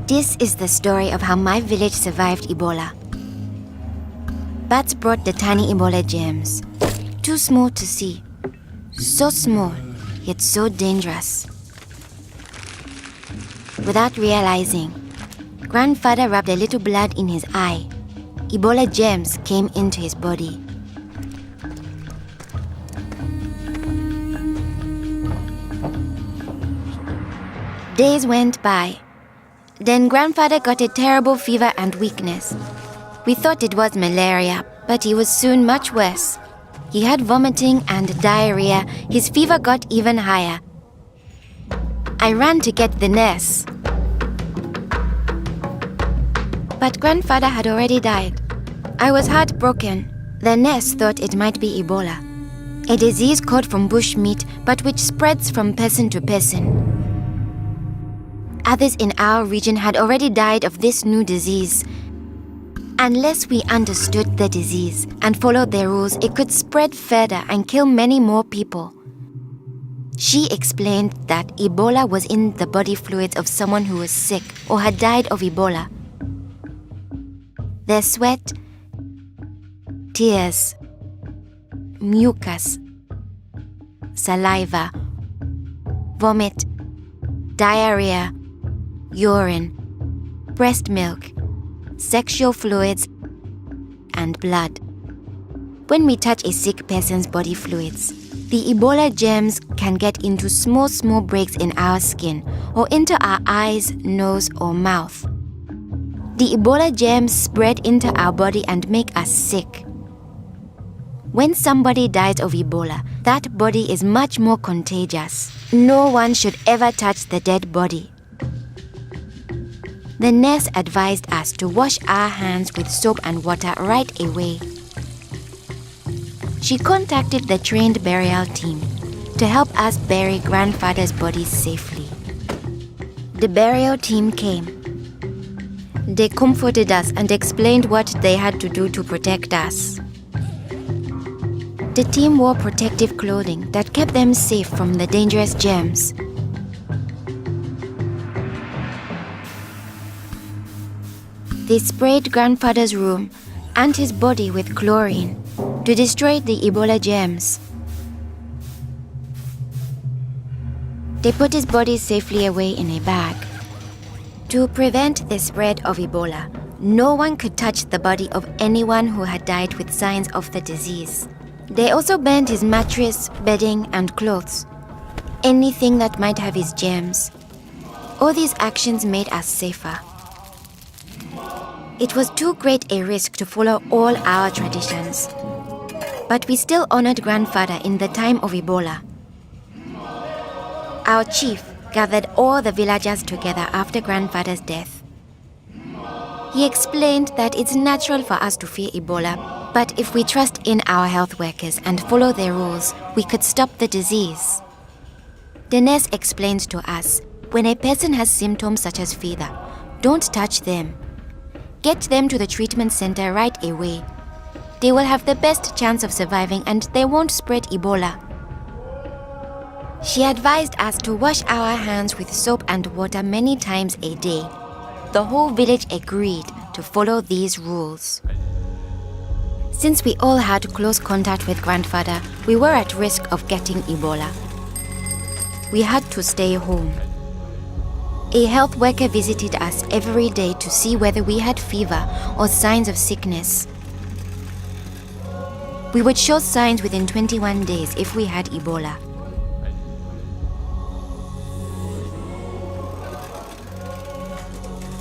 This is the story of how my village survived Ebola. Bats brought the tiny Ebola germs. Too small to see. So small, yet so dangerous. Without realizing, Grandfather rubbed a little blood in his eye. Ebola germs came into his body. Days went by. Then Grandfather got a terrible fever and weakness. We thought it was malaria, but he was soon much worse. He had vomiting and diarrhea. His fever got even higher. I ran to get the nurse. But Grandfather had already died. I was heartbroken. The nurse thought it might be Ebola, a disease caught from bush meat, but which spreads from person to person. Others in our region had already died of this new disease. Unless we understood the disease and followed their rules, it could spread further and kill many more people. She explained that Ebola was in the body fluids of someone who was sick or had died of Ebola. Their sweat, tears, mucus, saliva, vomit, diarrhea, urine, breast milk, sexual fluids, and blood. When we touch a sick person's body fluids, the Ebola germs can get into small breaks in our skin or into our eyes, nose, or mouth. The Ebola germs spread into our body and make us sick. When somebody dies of Ebola, that body is much more contagious. No one should ever touch the dead body. The nurse advised us to wash our hands with soap and water right away. She contacted the trained burial team to help us bury Grandfather's body safely. The burial team came. They comforted us and explained what they had to do to protect us. The team wore protective clothing that kept them safe from the dangerous germs. They sprayed Grandfather's room and his body with chlorine to destroy the Ebola germs. They put his body safely away in a bag. To prevent the spread of Ebola, no one could touch the body of anyone who had died with signs of the disease. They also burned his mattress, bedding, and clothes, anything that might have his germs. All these actions made us safer. It was too great a risk to follow all our traditions. But we still honored Grandfather in the time of Ebola. Our chief gathered all the villagers together after Grandfather's death. He explained that it's natural for us to fear Ebola, but if we trust in our health workers and follow their rules, we could stop the disease. The nurse explained to us, when a person has symptoms such as fever, don't touch them. Get them to the treatment center right away. They will have the best chance of surviving and they won't spread Ebola. She advised us to wash our hands with soap and water many times a day. The whole village agreed to follow these rules. Since we all had close contact with Grandfather, we were at risk of getting Ebola. We had to stay home. A health worker visited us every day to see whether we had fever or signs of sickness. We would show signs within 21 days if we had Ebola.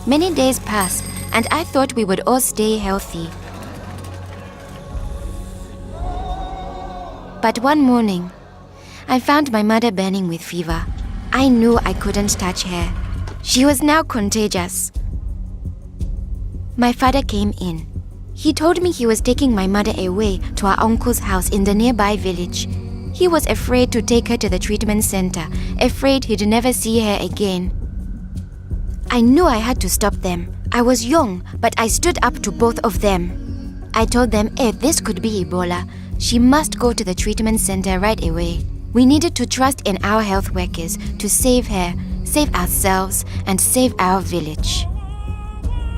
Many days passed, and I thought we would all stay healthy. But one morning, I found my mother burning with fever. I knew I couldn't touch her. She was now contagious. My father came in. He told me he was taking my mother away to our uncle's house in the nearby village. He was afraid to take her to the treatment center, afraid he'd never see her again. I knew I had to stop them. I was young, but I stood up to both of them. I told them if this could be Ebola, she must go to the treatment center right away. We needed to trust in our health workers to save her, save ourselves, and save our village.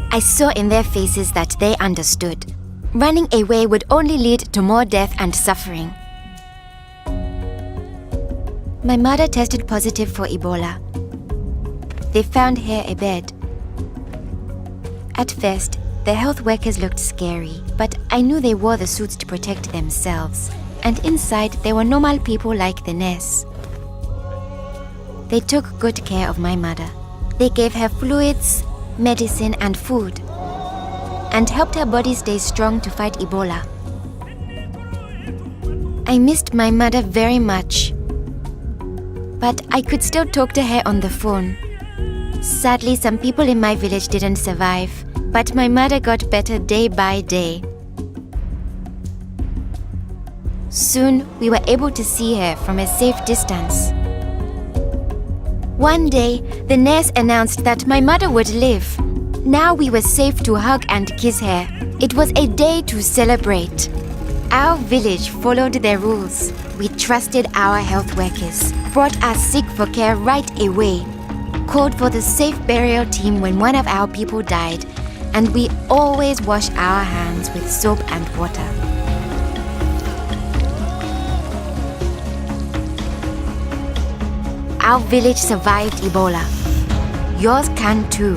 I saw in their faces that they understood. Running away would only lead to more death and suffering. My mother tested positive for Ebola. They found her a bed. At first, the health workers looked scary, but I knew they wore the suits to protect themselves, and inside there were normal people like the nurse. They took good care of my mother. They gave her fluids, medicine, and food, and helped her body stay strong to fight Ebola. I missed my mother very much, but I could still talk to her on the phone. Sadly, some people in my village didn't survive, but my mother got better day by day. Soon, we were able to see her from a safe distance. One day, the nurse announced that my mother would live. Now we were safe to hug and kiss her. It was a day to celebrate. Our village followed their rules. We trusted our health workers, brought us sick for care right away, called for the safe burial team when one of our people died, and we always wash our hands with soap and water. Our village survived Ebola. Yours can too.